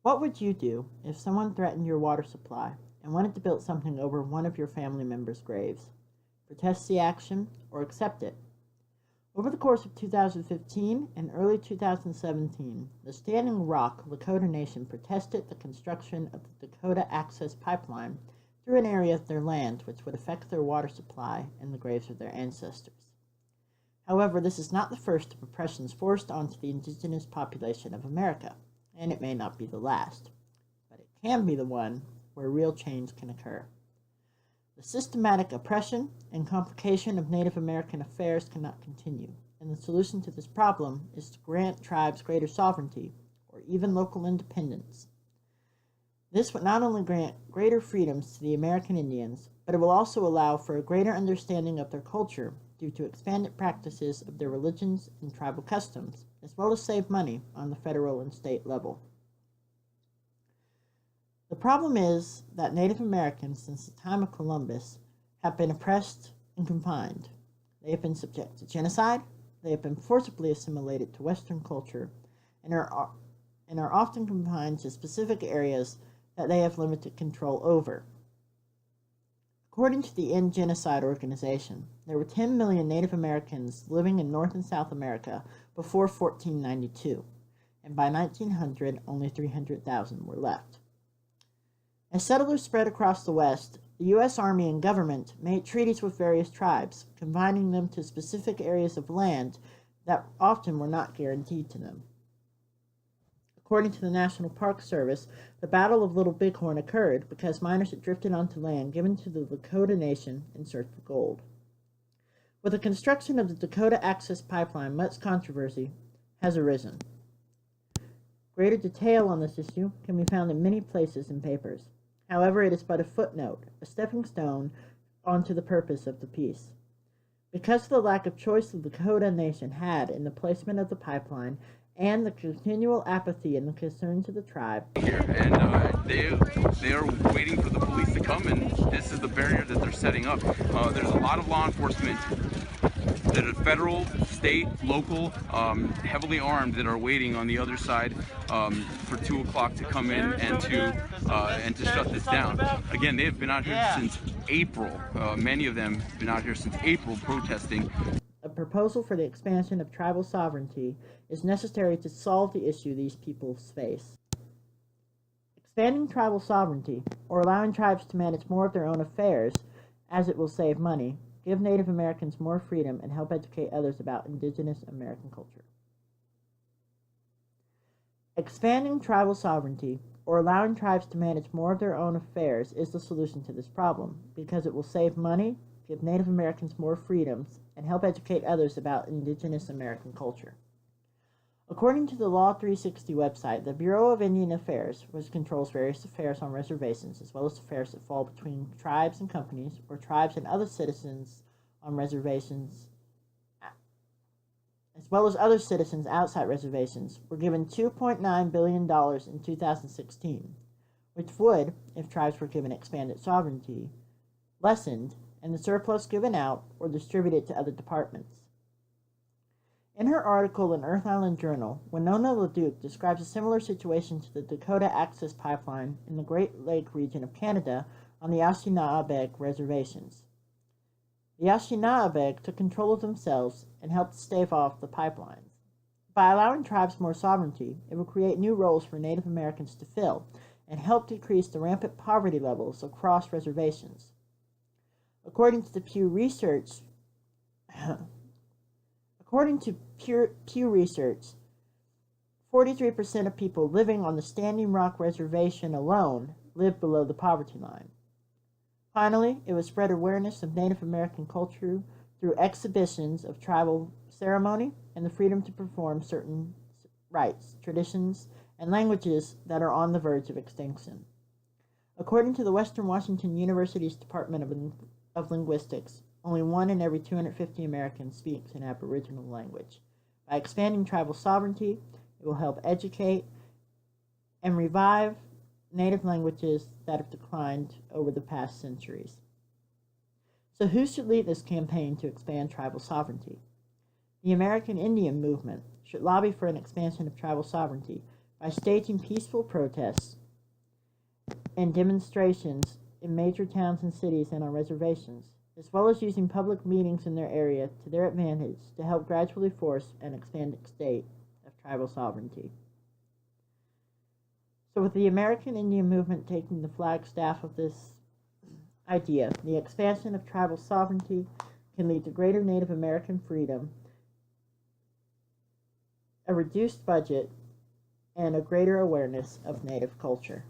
What would you do if someone threatened your water supply and wanted to build something over one of your family members' graves? Protest the action or accept it? Over the course of 2015 and early 2017, the Standing Rock Lakota Nation protested the construction of the Dakota Access Pipeline through an area of their land which would affect their water supply and the graves of their ancestors. However, this is not the first of oppressions forced onto the indigenous population of America, and it may not be the last, but it can be the one where real change can occur. The systematic oppression and complication of Native American affairs cannot continue, and the solution to this problem is to grant tribes greater sovereignty or even local independence. This would not only grant greater freedoms to the American Indians, but it will also allow for a greater understanding of their culture due to expanded practices of their religions and tribal customs, as well as save money on the federal and state level. The problem is that Native Americans, since the time of Columbus, have been oppressed and confined. They have been subject to genocide, they have been forcibly assimilated to Western culture, and are often confined to specific areas that they have limited control over. According to the End Genocide Organization, there were 10 million Native Americans living in North and South America before 1492, and by 1900, only 300,000 were left. As settlers spread across the West, the U.S. Army and government made treaties with various tribes, confining them to specific areas of land that often were not guaranteed to them. According to the National Park Service, the Battle of Little Bighorn occurred because miners had drifted onto land given to the Lakota Nation in search of gold. With the construction of the Dakota Access Pipeline, much controversy has arisen. Greater detail on this issue can be found in many places and papers. However, it is but a footnote, a stepping stone onto the purpose of the piece. Because of the lack of choice the Lakota Nation had in the placement of the pipeline and the continual apathy and the concerns of the tribe. Here, and they are waiting for the police to come, and this is the barrier that they're setting up. There's a lot of law enforcement that are federal, state, local, heavily armed, that are waiting on the other side for 2 o'clock to come in and to shut this down. Again, they have been out here since April. Many of them have been out here since April protesting. A proposal for the expansion of tribal sovereignty is necessary to solve the issue these peoples face. Expanding tribal sovereignty, or allowing tribes to manage more of their own affairs, as it will save money, give Native Americans more freedom, and help educate others about indigenous American culture. Expanding tribal sovereignty, or allowing tribes to manage more of their own affairs, is the solution to this problem, because it will save money, give Native Americans more freedoms, and help educate others about indigenous American culture. According to the Law 360 website, the Bureau of Indian Affairs, which controls various affairs on reservations, as well as affairs that fall between tribes and companies, or tribes and other citizens on reservations, as well as other citizens outside reservations, were given $2.9 billion in 2016, which would, if tribes were given expanded sovereignty, lessened, and the surplus given out or distributed to other departments. In her article in Earth Island Journal, Winona LaDuke describes a similar situation to the Dakota Access Pipeline in the Great Lake region of Canada on the Anishinaabe reservations. The Anishinaabe took control of themselves and helped stave off the pipelines. By allowing tribes more sovereignty, it will create new roles for Native Americans to fill and help decrease the rampant poverty levels across reservations. According to Pew Research, 43% of people living on the Standing Rock Reservation alone live below the poverty line. Finally, it would spread awareness of Native American culture through exhibitions of tribal ceremony and the freedom to perform certain rites, traditions, and languages that are on the verge of extinction. According to the Western Washington University's Department of Linguistics, only 1 in every 250 Americans speaks an Aboriginal language. By expanding tribal sovereignty, it will help educate and revive Native languages that have declined over the past centuries. So who should lead this campaign to expand tribal sovereignty? The American Indian movement should lobby for an expansion of tribal sovereignty by staging peaceful protests and demonstrations in major towns and cities and on reservations, as well as using public meetings in their area to their advantage to help gradually force an expanded state of tribal sovereignty. So with the American Indian movement taking the flagstaff of this idea, the expansion of tribal sovereignty can lead to greater Native American freedom, a reduced budget, and a greater awareness of Native culture.